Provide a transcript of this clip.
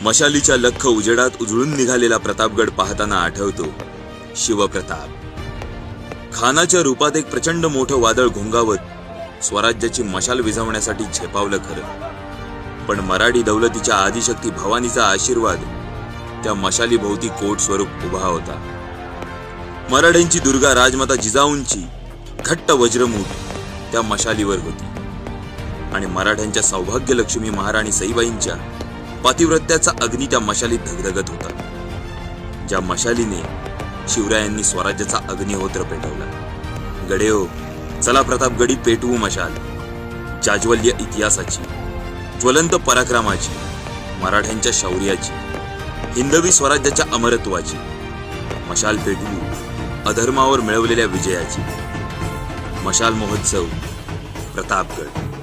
मशालीच्या लख्ख उजेडात उजळून निघालेला प्रतापगड पाहताना आठवतो शिवप्रताप. खानाच्या रूपात एक प्रचंड मोठं वादळ घोंगावत स्वराज्याची मशाल विझवण्यासाठी झेपावलं खरं, पण मराठी दौलतीच्या आदिशक्ती भवानीचा आशीर्वाद त्या मशाली भोवती कोट स्वरूप उभा होता. मराठ्यांची दुर्गा राजमाता जिजाऊंची घट्ट वज्रमूठ त्या मशालीवर होती आणि मराठ्यांच्या सौभाग्यलक्ष्मी महाराणी सईबाईंच्या पातिव्रत्याचा अग्नी त्या मशालीत धगधगत होता. ज्या मशालीने शिवरायांनी स्वराज्याचा अग्निहोत्र पेटवला. गडेओ, चला प्रतापगडी पेटवू मशाल. जाज्वल्य इतिहासाची, ज्वलंत पराक्रमाची, मराठ्यांच्या शौर्याची, हिंदवी स्वराज्याच्या अमरत्वाची मशाल पेटवू, अधर्मावर मिळवलेल्या विजयाची. मशाल महोत्सव, प्रतापगड.